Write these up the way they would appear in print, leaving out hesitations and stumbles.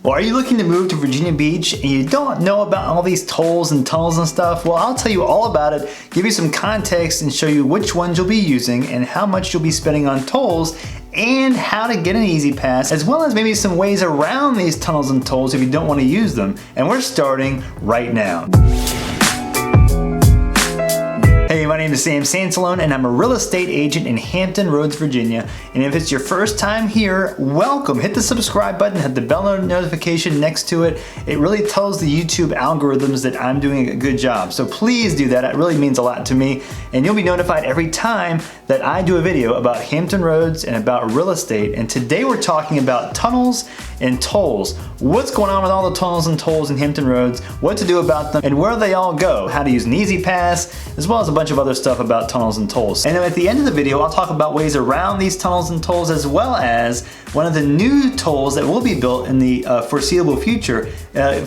Well, are you looking to move to Virginia Beach and you don't know about all these tolls and tunnels and stuff? Well, I'll tell you all about it, give you some context and show you which ones you'll be using and how much you'll be spending on tolls and how to get an easy pass, as well as maybe some ways around these tunnels and tolls if you don't want to use them. And we're starting right now. Hey, my name is Sansalone and I'm a real estate agent in Hampton Roads, Virginia. And if it's your first time here, welcome. Hit the subscribe button, hit the bell notification next to it. It really tells the YouTube algorithms that I'm doing a good job. So please do that. It really means a lot to me. And you'll be notified every time that I do a video about Hampton Roads and about real estate. And today we're talking about tunnels and tolls. What's going on with all the tunnels and tolls in Hampton Roads, what to do about them, and where they all go, how to use an easy pass, as well as a bunch of other stuff about tunnels and tolls. And then at the end of the video, I'll talk about ways around these tunnels and tolls, as well as one of the new tolls that will be built in the foreseeable future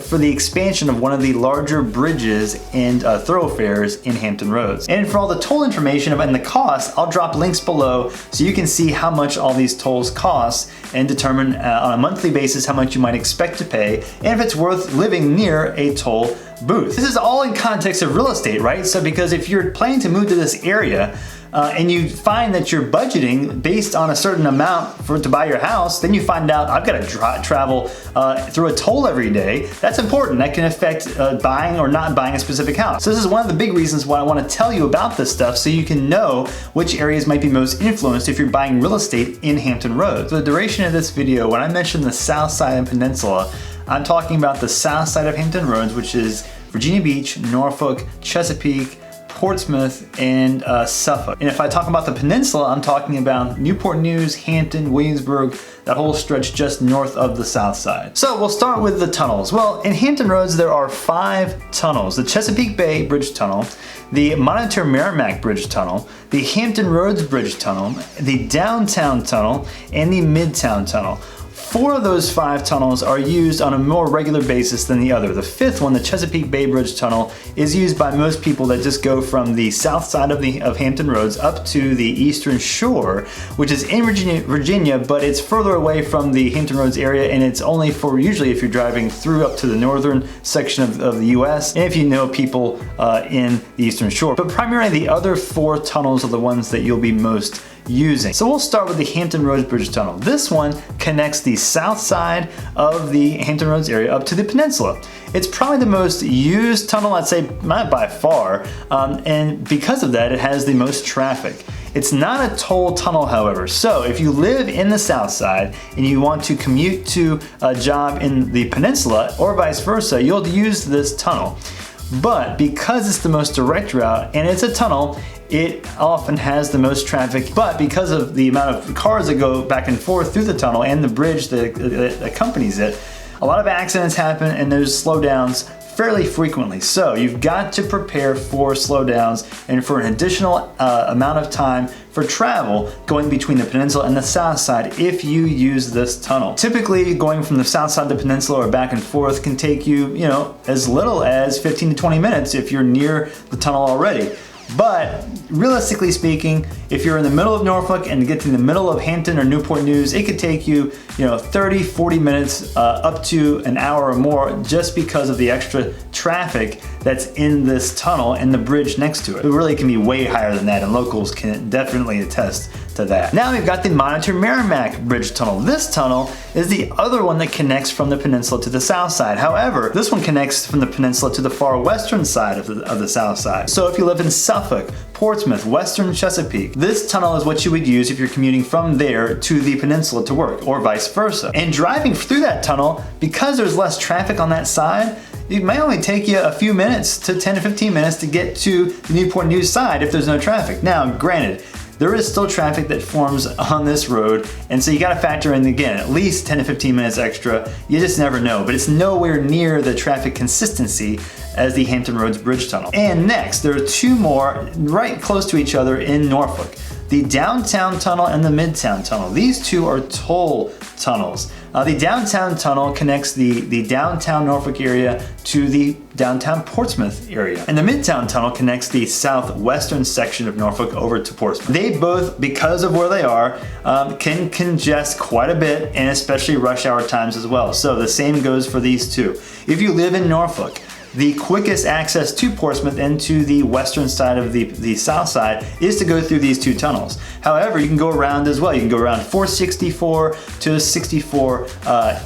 for the expansion of one of the larger bridges and thoroughfares in Hampton Roads. And for all the toll information and the cost, I'll drop links below so you can see how much all these tolls cost and determine on a monthly basis how much you might expect to pay and if it's worth living near a toll booth. This is all in context of real estate, right? So because if you're planning to move to this area and you find that you're budgeting based on a certain amount to buy your house, then you find out I've got to travel through a toll every day. That's important. That can affect buying or not buying a specific house. So this is one of the big reasons why I want to tell you about this stuff so you can know which areas might be most influenced if you're buying real estate in Hampton Roads. So the duration of this video, when I mention the Southside and Peninsula, I'm talking about the south side of Hampton Roads, which is Virginia Beach, Norfolk, Chesapeake, Portsmouth, and Suffolk. And if I talk about the Peninsula, I'm talking about Newport News, Hampton, Williamsburg, that whole stretch just north of the south side. So we'll start with the tunnels. Well, in Hampton Roads, there are 5 tunnels. The Chesapeake Bay Bridge Tunnel, the MONITOR-MERRIMAC Bridge Tunnel, the Hampton Roads Bridge Tunnel, the Downtown Tunnel, and the MIDTOWN Tunnel. 4 of those 5 tunnels are used on a more regular basis than the other. The 5th one, the Chesapeake Bay Bridge Tunnel, is used by most people that just go from the south side of Hampton Roads up to the eastern shore, which is in Virginia, but it's further away from the Hampton Roads area, and it's only for usually if you're driving through up to the northern section of the US, and if you know people in the eastern shore. But primarily the other 4 tunnels are the ones that you'll be most using. So we'll start with the Hampton Roads Bridge Tunnel. This one connects the south side of the Hampton Roads area up to the Peninsula. It's probably the most used tunnel, I'd say, not by far, and because of that, it has the most traffic. It's not a toll tunnel, however, so if you live in the south side and you want to commute to a job in the Peninsula or vice versa, you'll use this tunnel. But because it's the most direct route and it's a tunnel, it often has the most traffic, but because of the amount of cars that go back and forth through the tunnel and the bridge that accompanies it, a lot of accidents happen and there's slowdowns fairly frequently. So you've got to prepare for slowdowns and for an additional amount of time for travel going between the Peninsula and the south side if you use this tunnel. Typically going from the south side of the Peninsula or back and forth can take you, as little as 15 to 20 minutes if you're near the tunnel already. But realistically speaking, if you're in the middle of Norfolk and to get to the middle of Hampton or Newport News, it could take you, 30, 40 minutes up to an hour or more just because of the extra traffic that's in this tunnel and the bridge next to it. It really can be way higher than that, and locals can definitely attest to that. Now we've got the MONITOR-MERRIMAC Bridge Tunnel. This tunnel is the other one that connects from the Peninsula to the south side. However, this one connects from the Peninsula to the far western side of the south side. So if you live in Suffolk, Portsmouth, western Chesapeake, this tunnel is what you would use if you're commuting from there to the Peninsula to work, or vice versa. And driving through that tunnel, because there's less traffic on that side, it may only take you a few minutes to 10 to 15 minutes to get to the Newport News side if there's no traffic. Now, granted, there is still traffic that forms on this road, and so you gotta factor in, again, at least 10 to 15 minutes extra. You just never know, but it's nowhere near the traffic consistency as the Hampton Roads Bridge Tunnel. And next, there are 2 more right close to each other in Norfolk. The Downtown Tunnel and the MIDTOWN Tunnel. These 2 are toll tunnels. The downtown tunnel connects the downtown Norfolk area to the downtown Portsmouth area. And the Midtown tunnel connects the southwestern section of Norfolk over to Portsmouth. They both, because of where they are, can congest quite a bit, and especially rush hour times as well. So the same goes for these two. If you live in Norfolk, the quickest access to Portsmouth and to the western side of the south side is to go through these two tunnels. However, you can go around as well. You can go around 464 to 64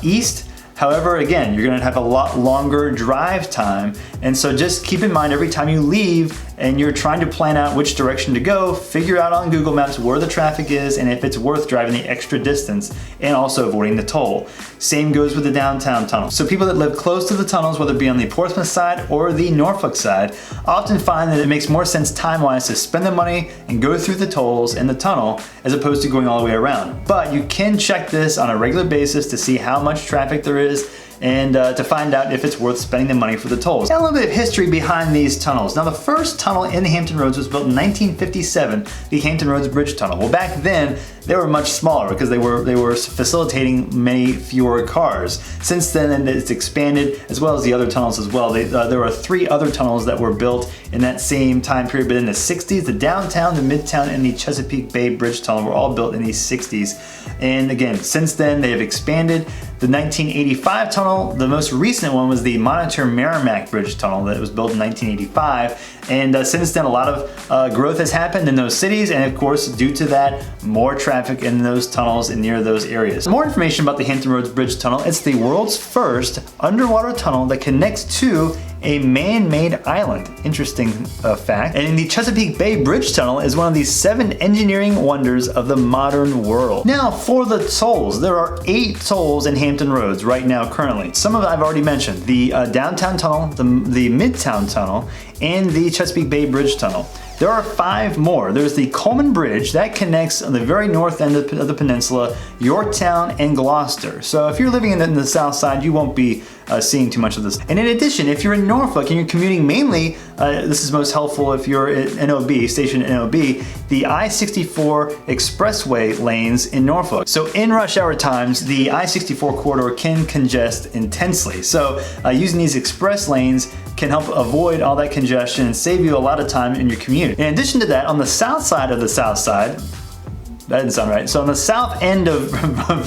east. However, again, you're gonna have a lot longer drive time. And so just keep in mind every time you leave and you're trying to plan out which direction to go, figure out on Google Maps where the traffic is and if it's worth driving the extra distance, and also avoiding the toll. Same goes with the downtown tunnel. So people that live close to the tunnels, whether it be on the Portsmouth side or the Norfolk side, often find that it makes more sense time-wise to spend the money and go through the tolls and the tunnel as opposed to going all the way around. But you can check this on a regular basis to see how much traffic there is and to find out if it's worth spending the money for the tolls. And a little bit of history behind these tunnels. Now, the first tunnel in the Hampton Roads was built in 1957, the Hampton Roads Bridge Tunnel. Well, back then, they were much smaller because they were facilitating many fewer cars. Since then, it's expanded, as well as the other tunnels as well. There were 3 other tunnels that were built in that same time period, but in the 60s, the downtown, the Midtown, and the Chesapeake Bay Bridge Tunnel were all built in the 60s. And again, since then, they have expanded. The 1985 tunnel, the most recent one, was the Monitor-MERRIMAC Bridge Tunnel that was built in 1985. And since then, a lot of growth has happened in those cities, and of course, due to that, more traffic in those tunnels and near those areas. More information about the Hampton Roads Bridge Tunnel. It's the world's first underwater tunnel that connects to a man-made island. Interesting fact. And the Chesapeake Bay Bridge Tunnel is one of the 7 engineering wonders of the modern world. Now, for the tolls, there are 8 tolls in Hampton Roads right now currently. Some of them I've already mentioned. The downtown tunnel, the Midtown tunnel, and the Chesapeake Bay Bridge Tunnel. There are 5 more. There's the Coleman Bridge that connects on the very north end of the peninsula, Yorktown and Gloucester. So if you're living in the south side, you won't be seeing too much of this. And in addition, if you're in Norfolk and you're commuting mainly, this is most helpful if you're at NOB, stationed at NOB, the I-64 expressway lanes in Norfolk. So in rush hour times, the I-64 corridor can congest intensely. So using these express lanes can help avoid all that congestion and save you a lot of time in your commute. In addition to that, on the south side of the south side, that didn't sound right. So on the south end of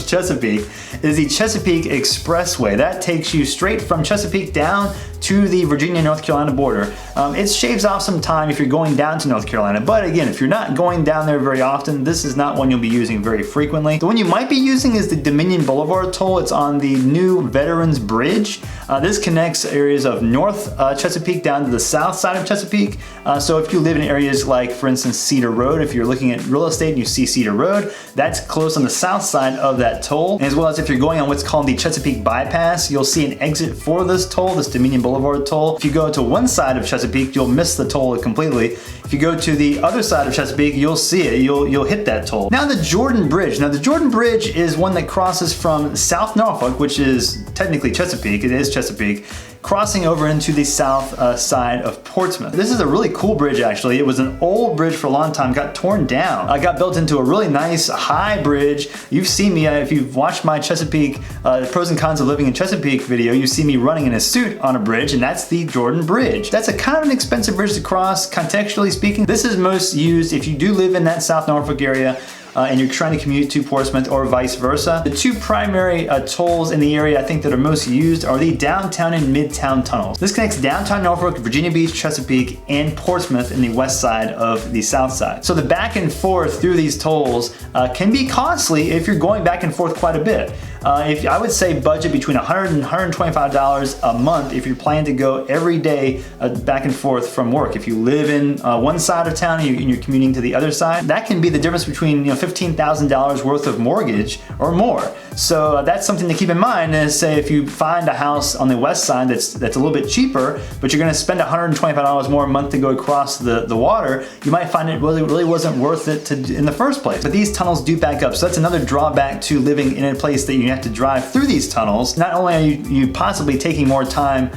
Chesapeake is the Chesapeake Expressway. That takes you straight from Chesapeake down to the Virginia-North Carolina border. It shaves off some time if you're going down to North Carolina, but again, if you're not going down there very often, this is not one you'll be using very frequently. The one you might be using is the Dominion Boulevard toll. It's on the new Veterans Bridge. This connects areas of North Chesapeake down to the south side of Chesapeake. So if you live in areas like, for instance, Cedar Road, if you're looking at real estate and you see Cedar Road, that's close on the south side of that toll. And as well as if you're going on what's called the Chesapeake Bypass, you'll see an exit for this toll, this Dominion Boulevard toll. If you go to one side of Chesapeake, you'll miss the toll completely. If you go to the other side of Chesapeake, you'll see it, you'll hit that toll. Now the Jordan Bridge. Now the Jordan Bridge is one that crosses from South Norfolk, which is technically Chesapeake, it is Chesapeake, crossing over into the south side of Portsmouth. This is a really cool bridge actually. It was an old bridge for a long time, got torn down. I got built into a really nice high bridge. You've seen me, if you've watched my Chesapeake, pros and cons of living in Chesapeake video, you see me running in a suit on a bridge, and that's the Jordan Bridge. That's a kind of an expensive bridge to cross, contextually speaking. This is most used if you do live in that South Norfolk area, and you're trying to commute to Portsmouth or vice versa. The 2 primary tolls in the area I think that are most used are the downtown and midtown tunnels. This connects downtown Norfolk, Virginia Beach, Chesapeake, and Portsmouth in the west side of the south side. So the back and forth through these tolls can be costly if you're going back and forth quite a bit. If I would say budget between $100 and $125 a month if you're planning to go every day back and forth from work. If you live in one side of town and you're commuting to the other side, that can be the difference between $15,000 worth of mortgage or more. So that's something to keep in mind. Is say if you find a house on the west side that's a little bit cheaper, but you're going to spend $125 more a month to go across the water, you might find it really wasn't worth it in the first place. But these tunnels do back up, so that's another drawback to living in a place that you have to drive through these tunnels. Not only are you possibly taking more time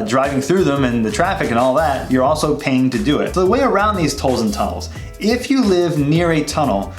driving through them and the traffic and all that, you're also paying to do it. So the way around these tolls and tunnels, if you live near a tunnel,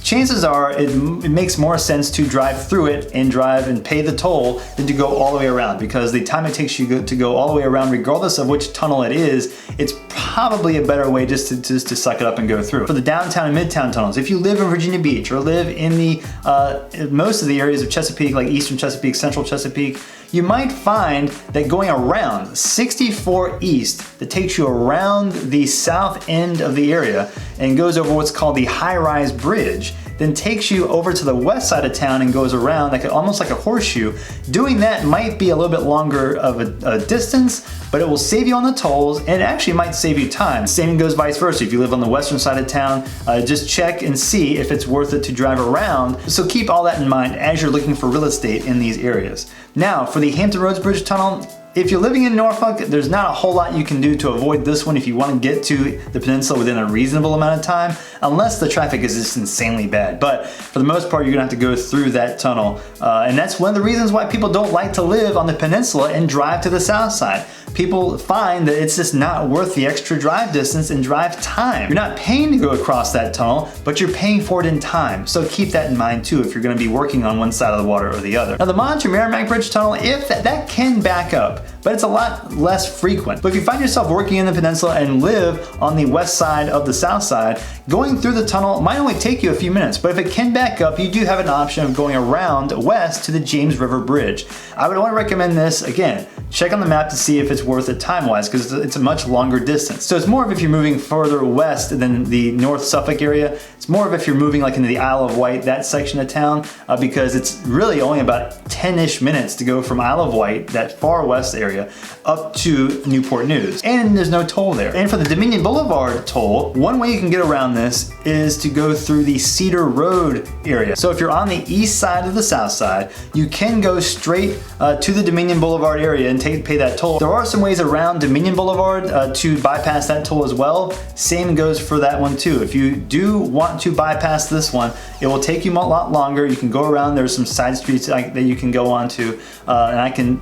chances are it makes more sense to drive through it and drive and pay the toll than to go all the way around, because the time it takes you to go all the way around, regardless of which tunnel it is, it's probably a better way just to suck it up and go through. For the downtown and midtown tunnels, if you live in Virginia Beach or live in the most of the areas of Chesapeake, like eastern Chesapeake, central Chesapeake, you might find that going around 64 East, that takes you around the south end of the area and goes over what's called the high-rise bridge, then takes you over to the west side of town and goes around like almost like a horseshoe. Doing that might be a little bit longer of a distance, but it will save you on the tolls and it actually might save you time. Same goes vice versa. If you live on the western side of town, just check and see if it's worth it to drive around. So keep all that in mind as you're looking for real estate in these areas. Now, for the Hampton Roads Bridge Tunnel, if you're living in Norfolk, there's not a whole lot you can do to avoid this one if you want to get to the peninsula within a reasonable amount of time, unless the traffic is just insanely bad. But for the most part, you're gonna have to go through that tunnel. And that's one of the reasons why people don't like to live on the peninsula and drive to the south side. People find that it's just not worth the extra drive distance and drive time. You're not paying to go across that tunnel, but you're paying for it in time. So keep that in mind too if you're gonna be working on one side of the water or the other. Now the Monitor-MERRIMAC Bridge Tunnel, if that can back up, but it's a lot less frequent. But if you find yourself working in the peninsula and live on the west side of the south side, going through the tunnel might only take you a few minutes, but if it can back up, you do have an option of going around west to the James River Bridge. I would want to recommend this. Again, check on the map to see if it's worth it time-wise, because it's a much longer distance. So it's more of if you're moving further west than the North Suffolk area. It's more of if you're moving like into the Isle of Wight, that section of town, because it's really only about 10-ish minutes to go from Isle of Wight, that far west area, up to Newport News. And there's no toll there. And for the Dominion Boulevard toll, one way you can get around this is to go through the Cedar Road area. So if you're on the east side of the south side, you can go straight to the Dominion Boulevard area and pay that toll. There are some ways around Dominion Boulevard to bypass that toll as well. Same goes for that one too. If you do want to bypass this one, it will take you a lot longer. You can go around. There's some side streets that you can go on to, and I can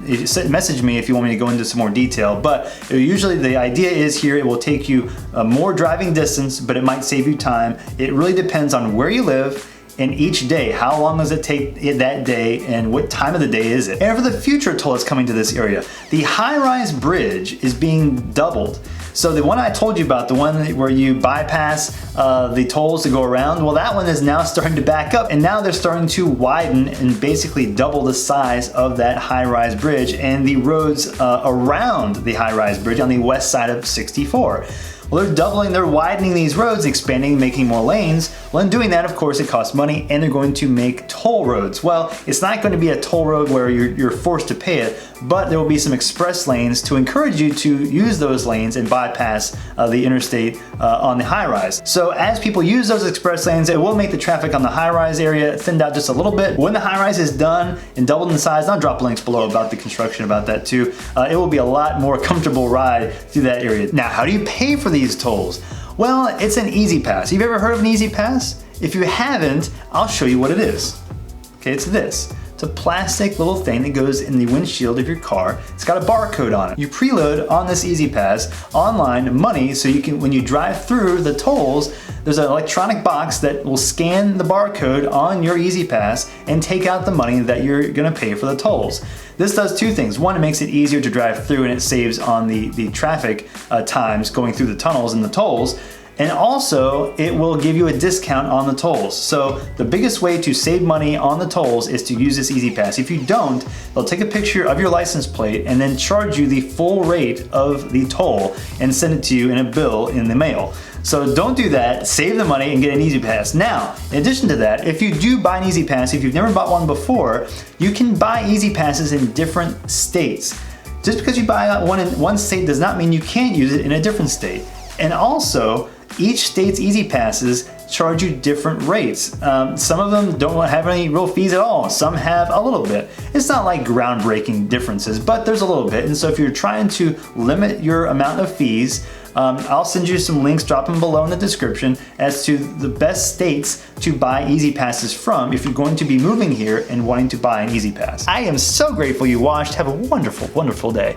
message me if you want me to go into some more detail. But usually the idea is here, it will take you more driving distance, but it might save you time. It really depends on where you live and each day. How long does it take that day and what time of the day is it? And for the future toll that's coming to this area, the high-rise bridge is being doubled. So the one I told you about, the one where you bypass the tolls to go around, well, that one is now starting to back up, and now they're starting to widen and basically double the size of that high-rise bridge and the roads around the high-rise bridge on the west side of 64. Well, they're widening these roads, expanding, making more lanes. Well, in doing that, of course, it costs money, and they're going to make toll roads. Well, it's not going to be a toll road where you're forced to pay it, but there will be some express lanes to encourage you to use those lanes and bypass the interstate on the high-rise. So as people use those express lanes, it will make the traffic on the high-rise area thinned out just a little bit. When the high-rise is done and doubled in size, and I'll drop links below about the construction about that too, it will be a lot more comfortable ride through that area. Now, how do you pay for these tolls? Well, it's an Easy Pass. You've ever heard of an Easy Pass? If you haven't, I'll show you what it is. Okay, it's this. It's a plastic little thing that goes in the windshield of your car. It's got a barcode on it. You preload on this Easy Pass online money, so you can, when you drive through the tolls, there's an electronic box that will scan the barcode on your Easy Pass and take out the money that you're gonna pay for the tolls. This does two things. One, it makes it easier to drive through, and it saves on the traffic times going through the tunnels and the tolls. And also, it will give you a discount on the tolls. So the biggest way to save money on the tolls is to use this Easy Pass. If you don't, they'll take a picture of your license plate and then charge you the full rate of the toll and send it to you in a bill in the mail. So don't do that, save the money and get an Easy Pass. Now, in addition to that, if you do buy an Easy Pass, if you've never bought one before, you can buy Easy Passes in different states. Just because you buy one in one state does not mean you can't use it in a different state. And also, each state's Easy Passes charge you different rates. Some of them don't have any real fees at all. Some have a little bit. It's not like groundbreaking differences, but there's a little bit. And so if you're trying to limit your amount of fees, I'll send you some links, drop them below in the description, as to the best states to buy Easy Passes from if you're going to be moving here and wanting to buy an Easy Pass. I am so grateful you watched. Have a wonderful, wonderful day.